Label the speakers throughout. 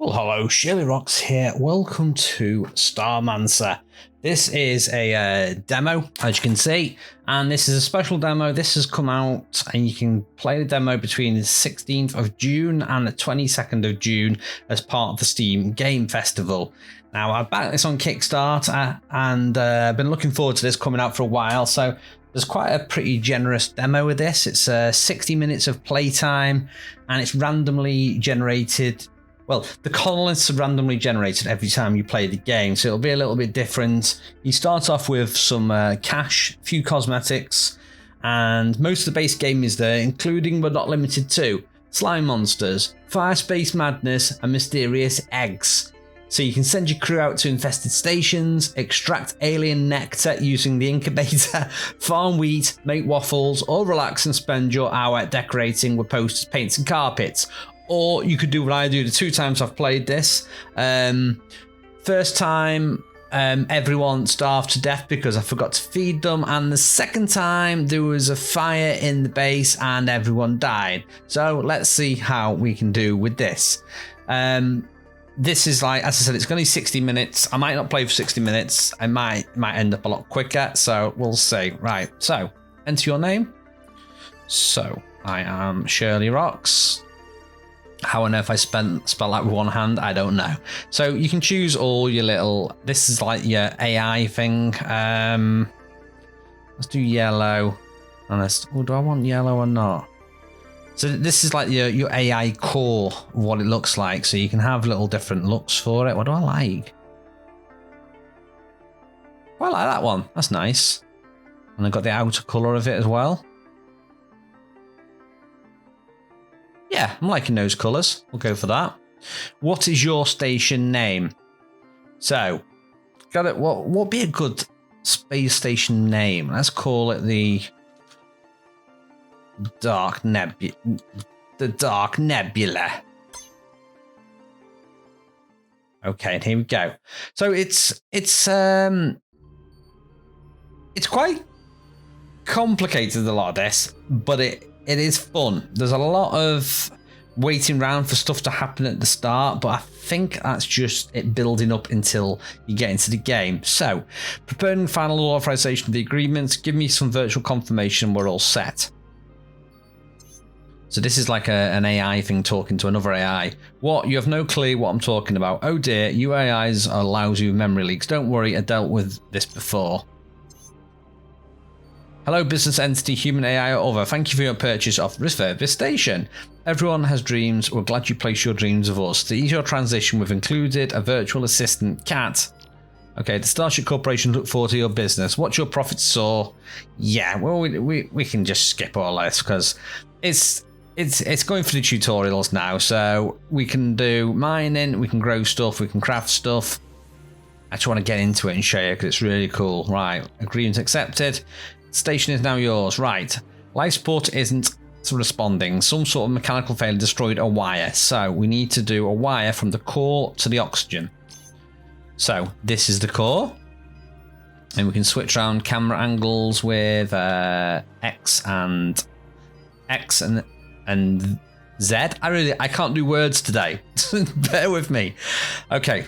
Speaker 1: Well, hello, shirlierox here. Welcome to Starmancer. This is a demo, as you can see, and this is a special demo. This has come out, and you can play the demo between the 16th of June and the 22nd of June as part of the Steam Game Festival. Now, I backed this on Kickstarter, and I've been looking forward to this coming out for a while, so there's quite a pretty generous demo with this. It's 60 minutes of playtime, and it's randomly generated. Well, the colonists are randomly generated every time you play the game, so it'll be a little bit different. You start off with some cash, a few cosmetics, and most of the base game is there, including but not limited to slime monsters, fire space madness, and mysterious eggs. So you can send your crew out to infested stations, extract alien nectar using the incubator, farm wheat, make waffles, or relax and spend your hour decorating with posters, paints, and carpets. Or you could do what I do the 2 times I've played this. First time, everyone starved to death because I forgot to feed them. And the second time, there was a fire in the base and everyone died. So let's see how we can do with this. This is like, as I said, it's going to be 60 minutes. I might not play for 60 minutes. I might end up a lot quicker. So we'll see. Right. So enter your name. So I am shirlierox. How on earth I spell that with one hand, I don't know. So you can choose all your little, this is like your AI thing. Let's do yellow. And do I want yellow or not? So this is like your AI core, what it looks like. So you can have little different looks for it. What do I like? Well, I like that one. That's nice. And I've got the outer color of it as well. Yeah, I'm liking those colours. We'll go for that. What is your station name? So, got it. What would be a good space station name? Let's call it the Dark Nebula. The Dark Nebula. Okay, and here we go. So it's quite complicated, a lot of this, but it is fun. There's a lot of waiting around for stuff to happen at the start, but I think that's just it building up until you get into the game. So, preparing final authorization of the agreement, give me some virtual confirmation we're all set. So this is like an AI thing talking to another AI. What? You have no clue what I'm talking about. Oh dear, you AIs are lousy with memory leaks. Don't worry, I dealt with this before. Hello, business entity, human AI or other. Thank you for your purchase of the refurbished station. Everyone has dreams. We're glad you place your dreams with us. To ease your transition, we've included a virtual assistant, Cat. Okay, the Starship Corporation look forward to your business. What's your profit soar? Yeah, well, we can just skip all this because it's going for the tutorials now. So we can do mining, we can grow stuff, we can craft stuff. I just want to get into it and show you because it's really cool. Right, agreement accepted. Station is now yours. Right. Life support isn't responding. Some sort of mechanical failure destroyed a wire. So we need to do a wire from the core to the oxygen. So this is the core. And we can switch around camera angles with X and Z. I can't do words today. Bear with me. Okay.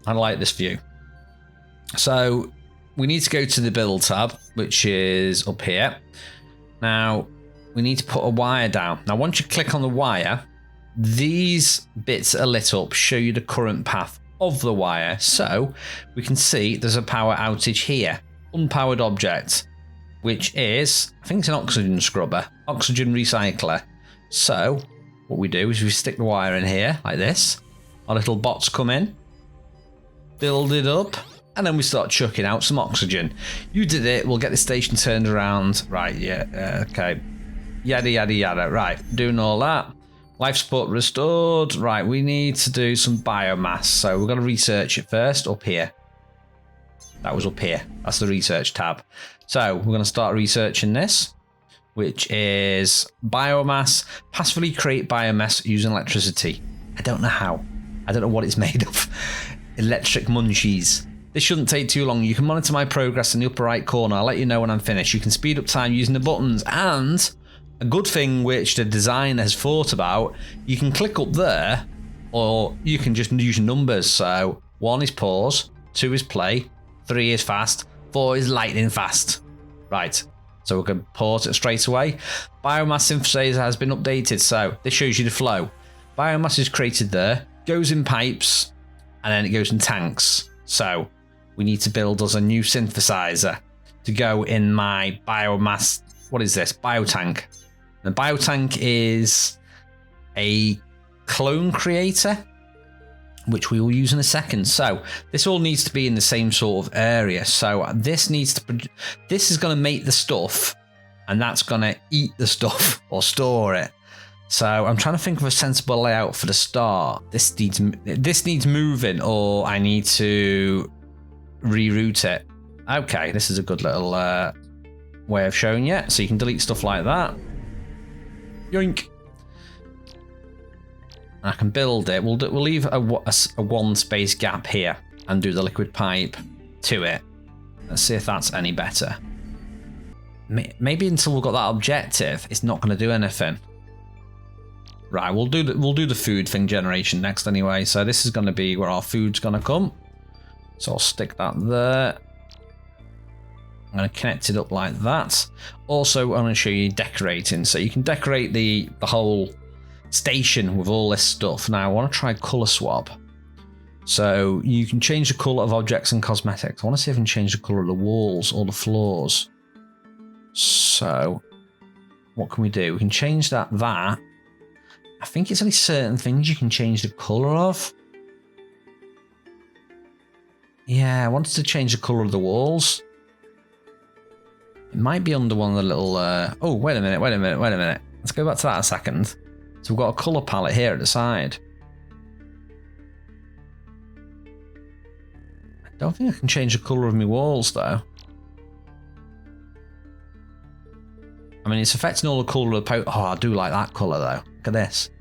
Speaker 1: I like this view. So we need to go to the build tab, which is up here. Now, we need to put a wire down. Now, once you click on the wire, these bits that are lit up show you the current path of the wire. So we can see there's a power outage here. Unpowered object, which is, I think it's an oxygen scrubber, oxygen recycler. So what we do is we stick the wire in here like this. Our little bots come in, build it up, and then we start chucking out some oxygen. You did it. We'll get the station turned around. Right, yeah, okay. Yada, yada, yada. Right, doing all that. Life support restored. Right, we need to do some biomass. So we've got to research it first up here. That was up here. That's the research tab. So we're going to start researching this, which is biomass. Passively create biomass using electricity. I don't know how. I don't know what it's made of. Electric munchies. This shouldn't take too long. You can monitor my progress in the upper right corner. I'll let you know when I'm finished. You can speed up time using the buttons. And a good thing which the designer has thought about, you can click up there or you can just use numbers. So 1 is pause, 2 is play, 3 is fast, 4 is lightning fast. Right, so we can pause it straight away. Biomass synthesizer has been updated, so this shows you the flow. Biomass is created there, goes in pipes, and then it goes in tanks. So we need to build us a new synthesizer to go in my biomass. What is this? Biotank. The biotank is a clone creator, which we will use in a second. So this all needs to be in the same sort of area. So this needs to, this is going to make the stuff, and that's going to eat the stuff or store it. So I'm trying to think of a sensible layout for the start. This needs moving, or I need to reroute it. Okay, this is a good little way of showing you. So you can delete stuff like that. Yoink. I can build it. We'll leave a one space gap here and do the liquid pipe to it. Let's see if that's any better. Maybe until we've got that objective, it's not going to do anything. Right, we'll do the food thing generation next anyway. So this is going to be where our food's going to come. So I'll stick that there. I'm going to connect it up like that. Also, I'm going to show you decorating. So you can decorate the whole station with all this stuff. Now I want to try color swap. So you can change the color of objects and cosmetics. I want to see if I can change the color of the walls or the floors. So what can we do? We can change that. I think it's only certain things you can change the color of. Yeah, I wanted to change the color of the walls. It might be under one of the little... Oh, wait a minute. Let's go back to that a second. So we've got a colour palette here at the side. I don't think I can change the colour of my walls, though. I mean, it's affecting all the colour of the... Oh, I do like that colour, though. Look at this.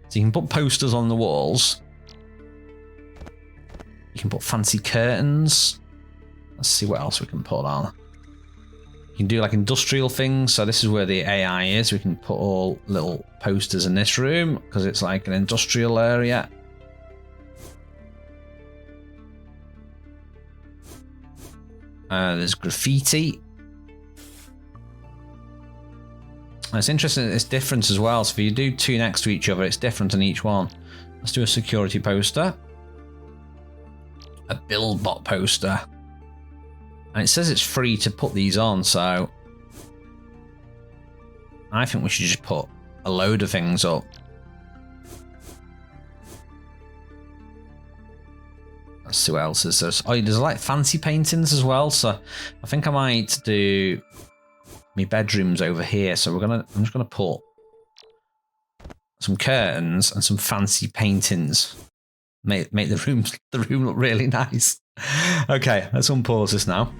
Speaker 1: So you can put posters on the walls. You can put fancy curtains. Let's see what else we can put on. You can do like industrial things. So this is where the AI is. We can put all little posters in this room because it's like an industrial area. There's graffiti. And it's interesting that it's different as well. So if you do 2 next to each other, it's different in each one. Let's do a security poster. A billbot poster. And it says it's free to put these on, so I think we should just put a load of things up. Let's see what else is there. Oh, there's like fancy paintings as well, so I think I might do my bedrooms over here. So I'm just gonna put some curtains and some fancy paintings. Make the room look really nice. Okay, let's unpause this now.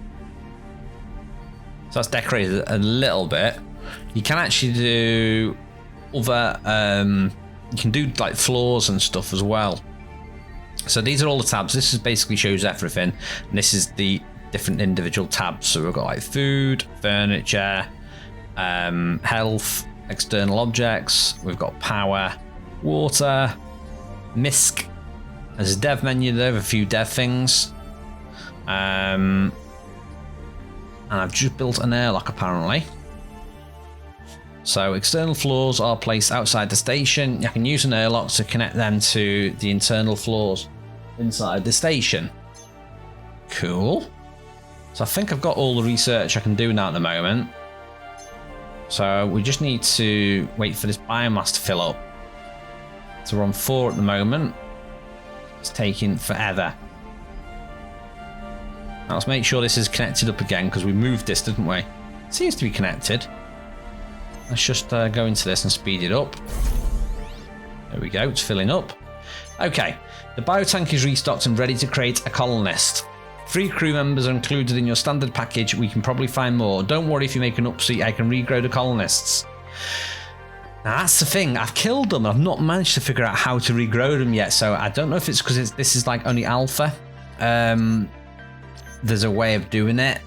Speaker 1: So that's decorated a little bit. You can actually do other, you can do like floors and stuff as well. So these are all the tabs. This is basically shows everything. And this is the different individual tabs. So we've got like food, furniture, health, external objects. We've got power, water, misc. There's a dev menu there with a few dev things. And I've just built an airlock apparently. So external floors are placed outside the station. You can use an airlock to connect them to the internal floors inside the station. Cool. So I think I've got all the research I can do now at the moment. So we just need to wait for this biomass to fill up. So we're on 4 at the moment. It's taking forever. Now let's make sure this is connected up again because we moved this, didn't we? It seems to be connected. Let's just go into this and speed it up. There we go, it's filling up. Okay, the biotank is restocked and ready to create a colonist. 3 crew members are included in your standard package. We can probably find more. Don't worry if you make an upseat, I can regrow the colonists. Now that's the thing, I've killed them. I've not managed to figure out how to regrow them yet, so I don't know if it's because this is like only alpha. There's a way of doing it,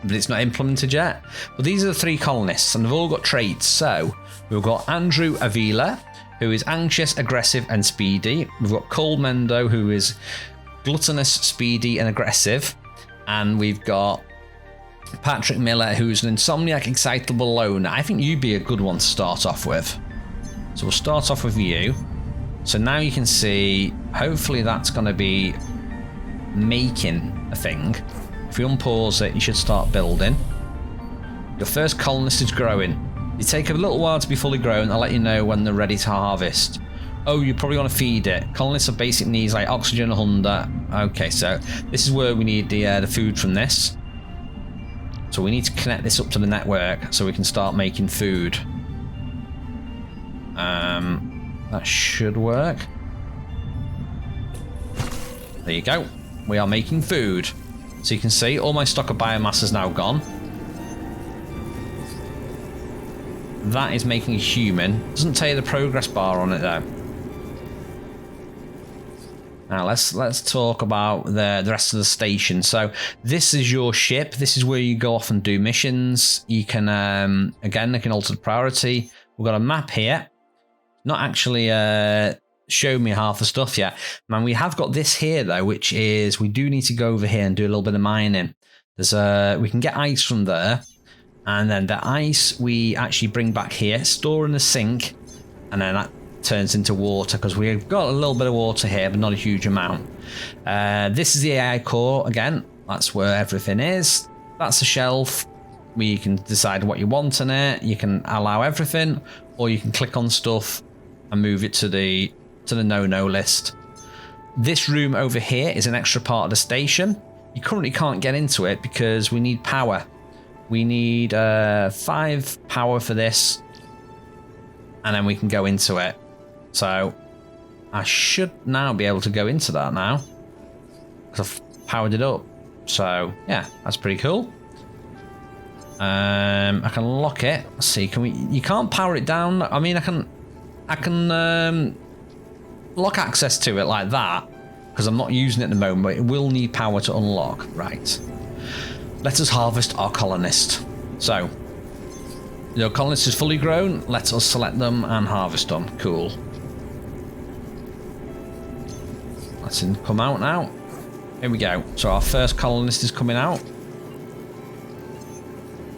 Speaker 1: but it's not implemented yet. But these are the 3 colonists, and they've all got traits. So we've got Andrew Avila, who is anxious, aggressive, and speedy. We've got Cole Mendo, who is gluttonous, speedy, and aggressive. And we've got Patrick Miller, who's an insomniac, excitable loner. I think you'd be a good one to start off with. So we'll start off with you. So now you can see, hopefully that's going to be making a thing. If you unpause it, you should start building. Your first colonist is growing. They take a little while to be fully grown. I'll let you know when they're ready to harvest. Oh, you probably want to feed it. Colonists have basic needs like oxygen, hunger. Okay, so this is where we need the food from this. So we need to connect this up to the network so we can start making food. That should work. There you go. We are making food. So you can see all my stock of biomass is now gone. That is making a human. Doesn't tell you the progress bar on it though. Now let's talk about the rest of the station. So this is your ship. This is where you go off and do missions. You can again, they can alter the priority. We've got a map here. Not actually show me half the stuff yet. Man, we have got this here though, which is we do need to go over here and do a little bit of mining. There's we can get ice from there, and then the ice we actually bring back here, store in the sink, and then that turns into water because we've got a little bit of water here, but not a huge amount. This is the AI core again. That's where everything is. That's a shelf where you can decide what you want in it. You can allow everything, or you can click on stuff and move it to the no list. This room over here is an extra part of the station. You currently can't get into it because we need power. We need 5 power for this, and then we can go into it. So I should now be able to go into that now because I've powered it up. So yeah, that's pretty cool. I can lock it. Let's see, can we? You can't power it down. I mean, I can lock access to it like that because I'm not using it at the moment, but it will need power to unlock. Right. Let us harvest our colonist. So, your colonist is fully grown. Let us select them and harvest them. Cool. Let's come out now. Here we go. So our first colonist is coming out.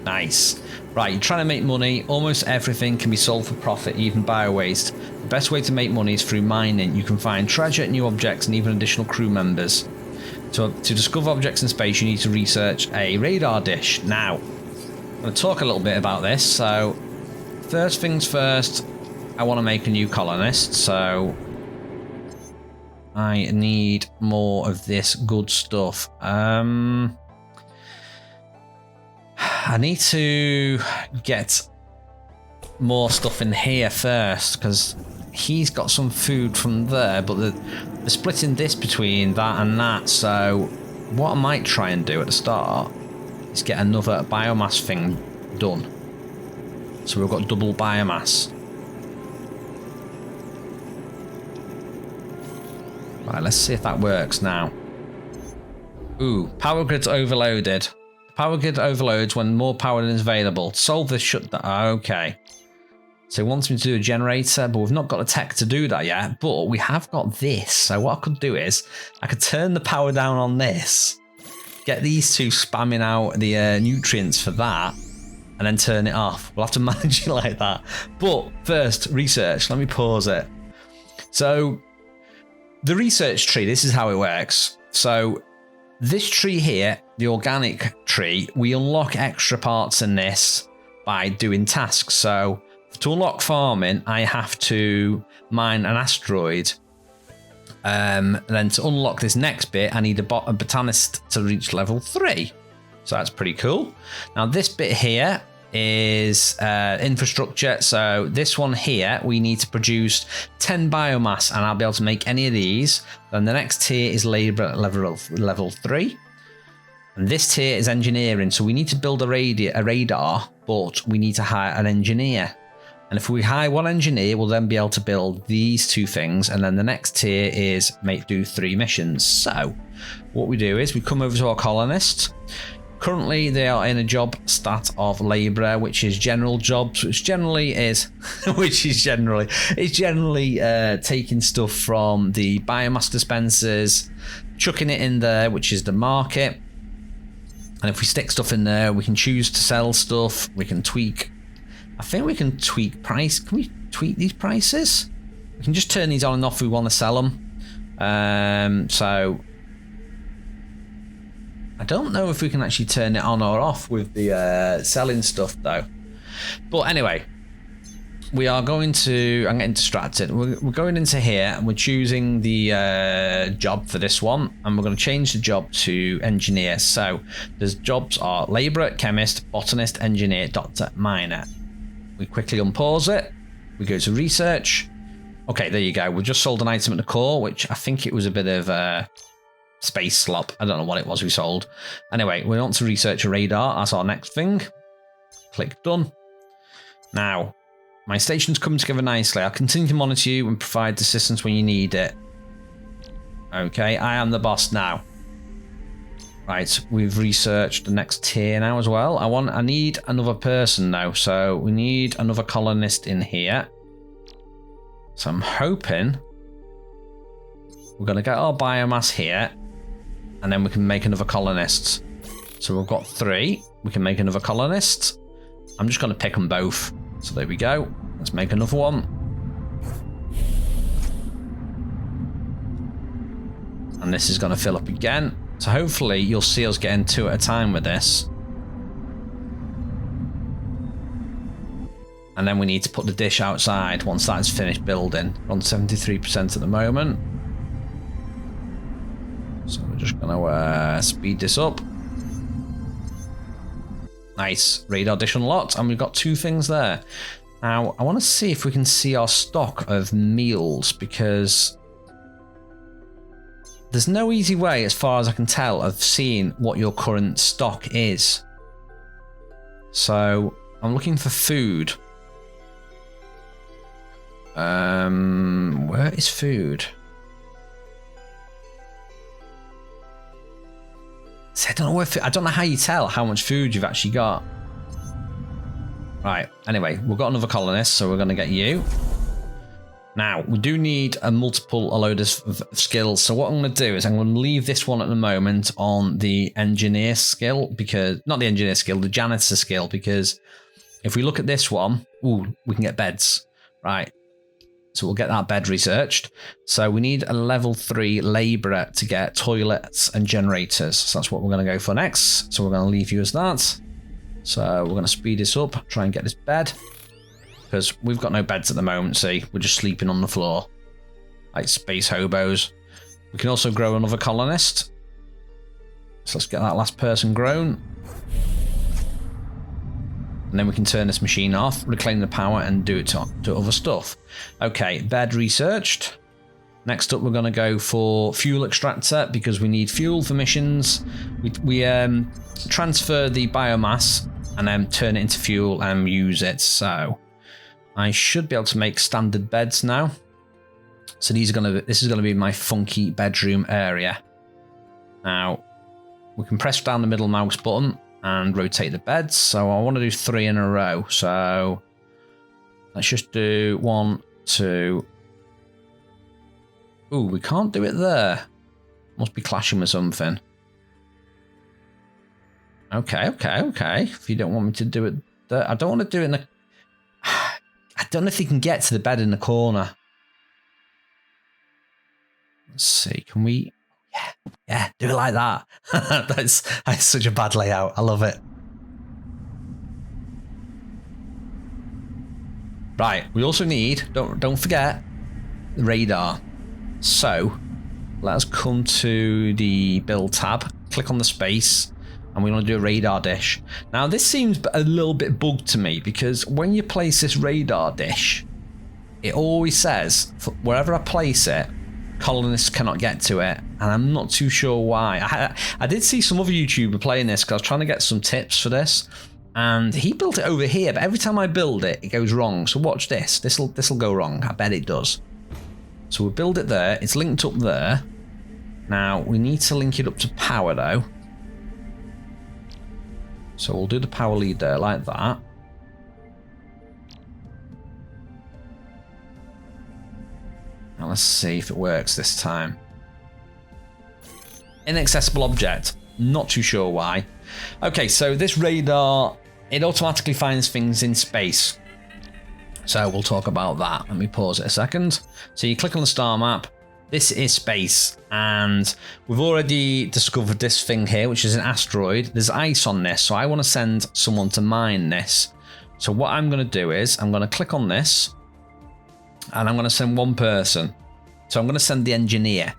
Speaker 1: Nice. Right, you're trying to make money. Almost everything can be sold for profit, even bio-waste. The best way to make money is through mining. You can find treasure, new objects, and even additional crew members. To discover objects in space, you need to research a radar dish. Now, I'm going to talk a little bit about this. So, first things first, I want to make a new colonist. So, I need more of this good stuff. I need to get more stuff in here first because he's got some food from there, but they're splitting this between that and that. So what I might try and do at the start is get another biomass thing done. So we've got double biomass. Right, let's see if that works now. Ooh, power grid's overloaded. Power grid overloads when more power is available. Solve this shutdown. Okay. So it wants me to do a generator, but we've not got the tech to do that yet. But we have got this. So what I could do is I could turn the power down on this, get these two spamming out the nutrients for that, and then turn it off. We'll have to manage it like that. But first, research. Let me pause it. So the research tree, this is how it works. So this tree here, the organic tree, we unlock extra parts in this by doing tasks. So to unlock farming, I have to mine an asteroid. And then to unlock this next bit, I need a botanist to reach level 3. So that's pretty cool. Now this bit here is infrastructure. So this one here, we need to produce 10 biomass, and I'll be able to make any of these. Then the next tier is labor at level 3. And this tier is engineering. So we need to build a radar, but we need to hire an engineer. And if we hire one engineer, we'll then be able to build these 2 things. And then the next tier is do 3 missions. So what we do is we come over to our colonists. Currently, they are in a job stat of labourer, which is general jobs, which generally is, it's generally taking stuff from the biomass dispensers, chucking it in there, which is the market. And if we stick stuff in there, we can choose to sell stuff. We can tweak. I think we can tweak price. Can we tweak these prices? We can just turn these on and off if we want to sell them. So I don't know if we can actually turn it on or off with the selling stuff though. But anyway, we are going to, I'm getting distracted. We're going into here and we're choosing the job for this one. And we're going to change the job to engineer. So the jobs are labourer, chemist, botanist, engineer, doctor, miner. We quickly unpause it. We go to research. Okay, there you go. We just sold an item at the core, which I think it was a bit of space slop. I don't know what it was we sold. Anyway, we want to research a radar. That's our next thing. Click done. Now, my station's coming together nicely. I'll continue to monitor you and provide assistance when you need it. Okay, I am the boss now. Right, we've researched the next tier now as well. I need another person now, so we need another colonist in here. So I'm hoping we're going to get our biomass here, and then we can make another colonist. So we've got 3. We can make another colonist. I'm just going to pick them both. So there we go. Let's make another one. And this is going to fill up again. So hopefully you'll see us getting 2 at a time with this. And then we need to put the dish outside once that is finished building. We're on 73% at the moment. So we're just going to speed this up. Nice. Radar dish unlocked. And we've got 2 things there. Now, I want to see if we can see our stock of meals, because there's no easy way, as far as I can tell, of seeing what your current stock is. So I'm looking for food. Where is food? So I don't know how you tell how much food you've actually got. Right, anyway, we've got another colonist, so we're going to get you. Now, we do need a load of skills, so what I'm going to do is I'm going to leave this one at the moment on the engineer skill, because, not the engineer skill, the janitor skill, because if we look at this one, ooh, we can get beds. Right, so we'll get that bed researched. So we need a level 3 labourer to get toilets and generators, so that's what we're going to go for next. So we're going to leave you as that. So we're going to speed this up, try and get this bed. Because we've got no beds at the moment, see? We're just sleeping on the floor. Like space hobos. We can also grow another colonist. So let's get that last person grown. And then we can turn this machine off, reclaim the power, and do it to other stuff. Okay, bed researched. Next up, we're going to go for fuel extractor, because we need fuel for missions. We transfer the biomass and then turn it into fuel and use it. So I should be able to make standard beds now. So this is going to be my funky bedroom area. Now we can press down the middle mouse button and rotate the beds. So I want to do 3 in a row. So let's just do 1, 2. Ooh, we can't do it there. Must be clashing with something. Okay. If you don't want me to do it there, I don't want to do it in the... I don't know if you can get to the bed in the corner. Let's see, can we... Yeah, do it like that. That's such a bad layout. I love it. Right, we also need, don't forget, the radar. So, let us come to the build tab, click on the space, and we want to do a radar dish. Now, this seems a little bit bugged to me, because when you place this radar dish, it always says, wherever I place it, colonists cannot get to it, and I'm not too sure why. I did see some other YouTuber playing this, because I was trying to get some tips for this, and he built it over here, but every time I build it, it goes wrong. So watch this. This'll go wrong. I bet it does. So we'll build it there. It's linked up there. Now, we need to link it up to power, though. So we'll do the power lead there like that. Now let's see if it works this time. Inaccessible object. Not too sure why. Okay, so this radar, it automatically finds things in space. So we'll talk about that. Let me pause it a second. So you click on the star map. This is space, and we've already discovered this thing here, which is an asteroid. There's ice on this, so I want to send someone to mine this. So what I'm going to do is I'm going to click on this, and I'm going to send one person. So I'm going to send the engineer,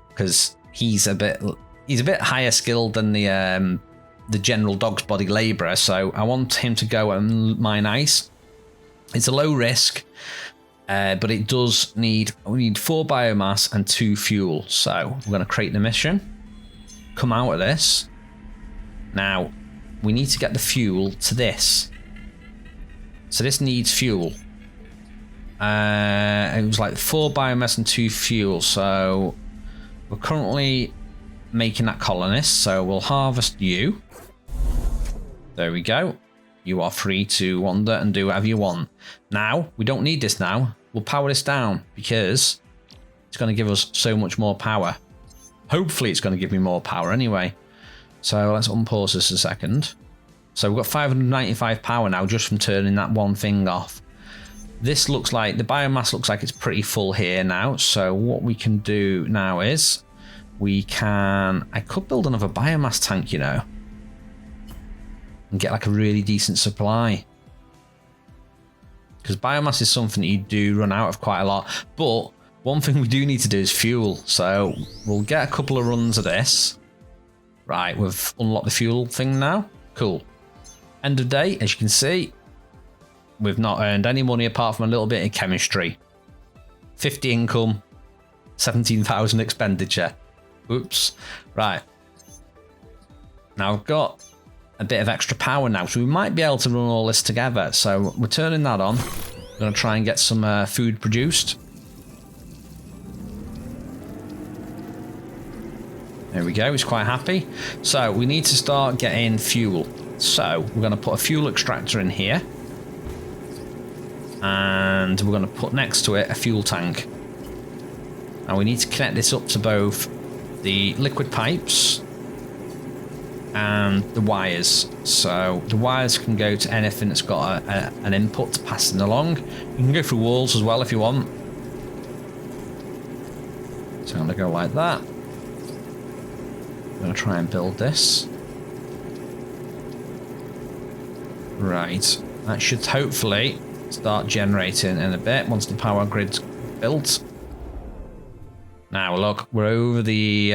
Speaker 1: because he's a bit higher skilled than the general dog's body labourer. So I want him to go and mine ice. It's a low risk. But it does need, we need 4 biomass and 2 fuel. So we're going to create the mission, come out of this. Now we need to get the fuel to this. So this needs fuel. It was like 4 biomass and 2 fuel. So we're currently making that colonist. So we'll harvest you. There we go. You are free to wander and do whatever you want. Now, we don't need this now. We'll power this down because it's going to give us so much more power. Hopefully it's going to give me more power anyway. So let's unpause this a second. So we've got 595 power now just from turning that one thing off. This looks like, the biomass looks like it's pretty full here now. So what we can do now is I could build another biomass tank, you know, and get like a really decent supply, because biomass is something that you do run out of quite a lot. But one thing we do need to do is fuel, so we'll get a couple of runs of this. Right, we've unlocked the fuel thing now. Cool. End of day, as you can see, we've not earned any money apart from a little bit in chemistry. 50 income, 17,000 expenditure. Oops. Right, now I've got a bit of extra power now, so we might be able to run all this together. So we're turning that on. We're going to try and get some food produced. There we go, he's quite happy. So we need to start getting fuel. So we're going to put a fuel extractor in here, and we're going to put next to it a fuel tank. Now we need to connect this up to both the liquid pipes and the wires. So the wires can go to anything that's got an input passing along. You can go through walls as well if you want. So I'm going to go like that. I'm going to try and build this. Right, that should hopefully start generating in a bit once the power grid's built. Now look, we're over the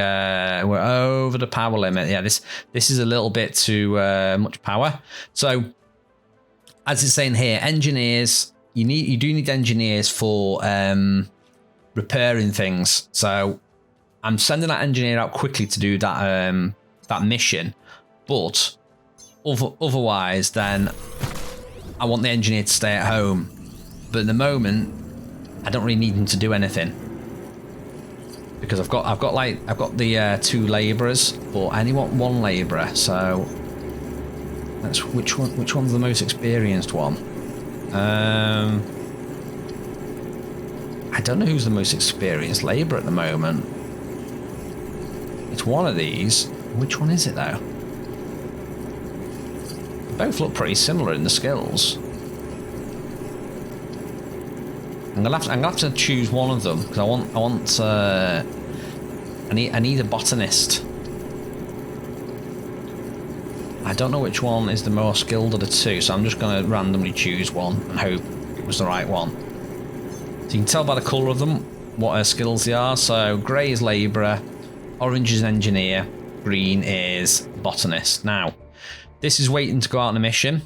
Speaker 1: power limit. Yeah, this is a little bit too much power. So as it's saying here, engineers, you do need engineers for repairing things. So I'm sending that engineer out quickly to do that that mission, but otherwise then I want the engineer to stay at home. But at the moment I don't really need him to do anything, because I've got the 2 labourers, but I only want 1 labourer. So that's which one's the most experienced one? I don't know who's the most experienced labourer at the moment. It's one of these. Which one is it though? They both look pretty similar in the skills. I'm gonna have to choose one of them, because I need a botanist. I don't know which one is the more skilled of the 2, so I'm just gonna randomly choose one and hope it was the right one. So you can tell by the colour of them what skills they are. So grey is labourer, orange is engineer, green is botanist. Now this is waiting to go out on a mission.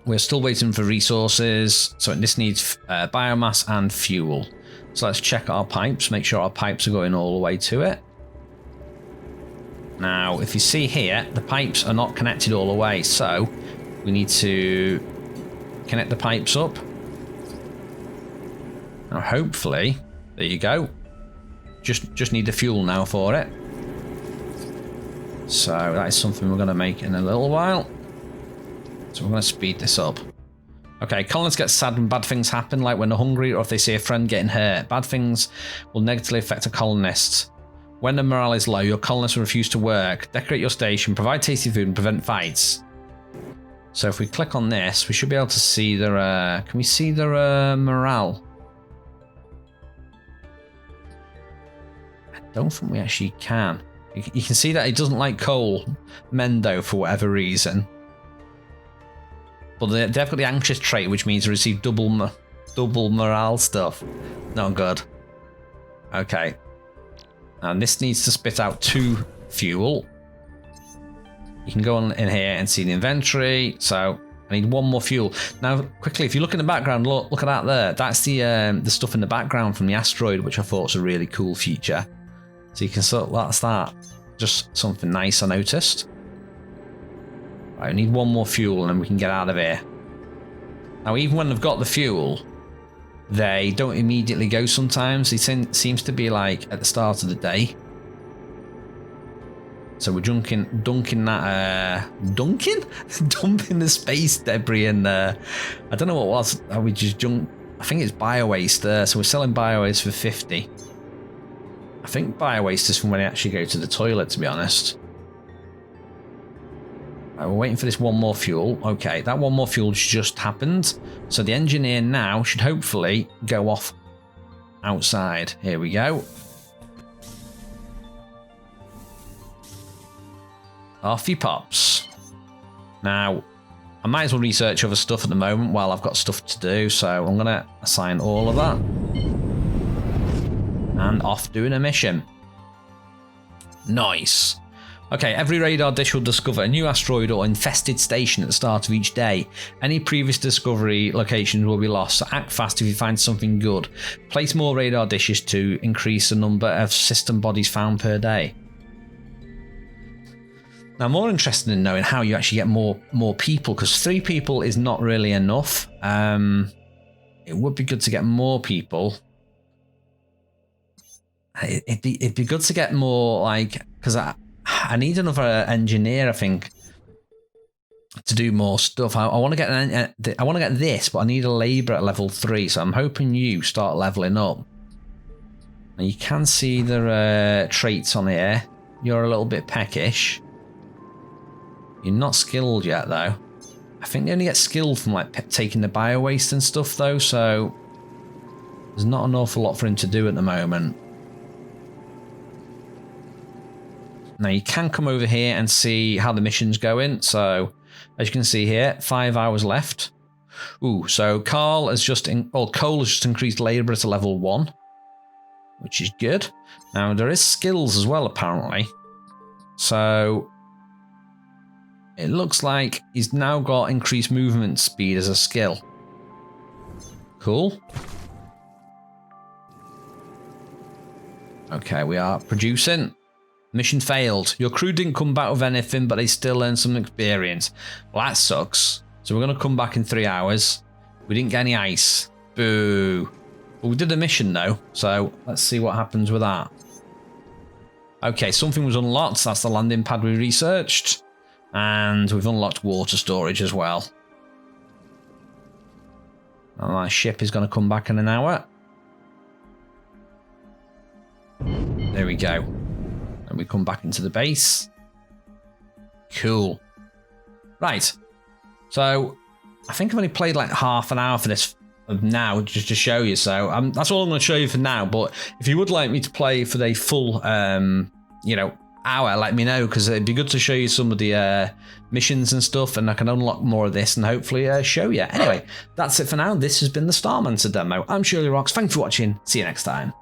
Speaker 1: We're still waiting for resources, so this needs biomass and fuel. So let's check our pipes, make sure our pipes are going all the way to it. Now, if you see here, the pipes are not connected all the way, so we need to connect the pipes up. Now, hopefully, there you go. Just need the fuel now for it. So that is something we're going to make in a little while. So we're going to speed this up. Okay, colonists get sad when bad things happen, like when they're hungry or if they see a friend getting hurt. Bad things will negatively affect a colonist. When the morale is low, your colonists will refuse to work. Decorate your station, provide tasty food, and prevent fights. So if we click on this, we should be able to see their... can we see their morale? I don't think we actually can. You can see that it doesn't like coal Mendo for whatever reason. But they've got the anxious trait, which means they receive double morale stuff. Not good. Okay. And this needs to spit out 2 fuel. You can go on in here and see the inventory. So I need 1 more fuel. Now, quickly, if you look in the background, look at that there. That's the stuff in the background from the asteroid, which I thought was a really cool feature. So you can sort of, that's that. Just something nice I noticed. Right, I need 1 more fuel and then we can get out of here. Now, even when they've got the fuel, they don't immediately go sometimes. It seems to be like at the start of the day. So we're dumping that, dumping the space debris in there. I don't know what it was. We just I think it's bio-waste there. So we're selling bio-waste for 50. I think bio-waste is from when I actually go to the toilet, to be honest. Right, we're waiting for this 1 more fuel. Okay, that 1 more fuel just happened. So the engineer now should hopefully go off outside. Here we go. Off he pops. Now, I might as well research other stuff at the moment while I've got stuff to do. So I'm going to assign all of that. And off doing a mission. Nice. Okay, every radar dish will discover a new asteroid or infested station at the start of each day. Any previous discovery locations will be lost, so act fast if you find something good. Place more radar dishes to increase the number of system bodies found per day. Now, I'm more interested in knowing how you actually get more people, because 3 people is not really enough. It would be good to get more people. It'd be good to get more, like, because I need another engineer, I think, to do more stuff. I want to get this, but I need a labourer at level 3. So I'm hoping you start leveling up. Now you can see the traits on here. You're a little bit peckish. You're not skilled yet, though. I think they only get skilled from like taking the bio waste and stuff, though. So there's not an awful lot for him to do at the moment. Now you can come over here and see how the mission's going. So as you can see here, 5 hours left. Ooh, so Cole has just increased labourer to level 1, which is good. Now there is skills as well, apparently. So it looks like he's now got increased movement speed as a skill. Cool. Okay, we are producing. Mission failed. Your crew didn't come back with anything, but they still earned some experience. Well, that sucks. So we're going to come back in 3 hours. We didn't get any ice. Boo. But we did a mission, though. So let's see what happens with that. Okay, something was unlocked. That's the landing pad we researched. And we've unlocked water storage as well. And my ship is going to come back in an hour. There we go. And we come back into the base. Cool. Right. So I think I've only played like half an hour for this now, just to show you. So that's all I'm going to show you for now. But if you would like me to play for the full, hour, let me know, because it'd be good to show you some of the missions and stuff, and I can unlock more of this and hopefully show you. Anyway, that's it for now. This has been the Starmancer demo. I'm shirlierox. Thanks for watching. See you next time.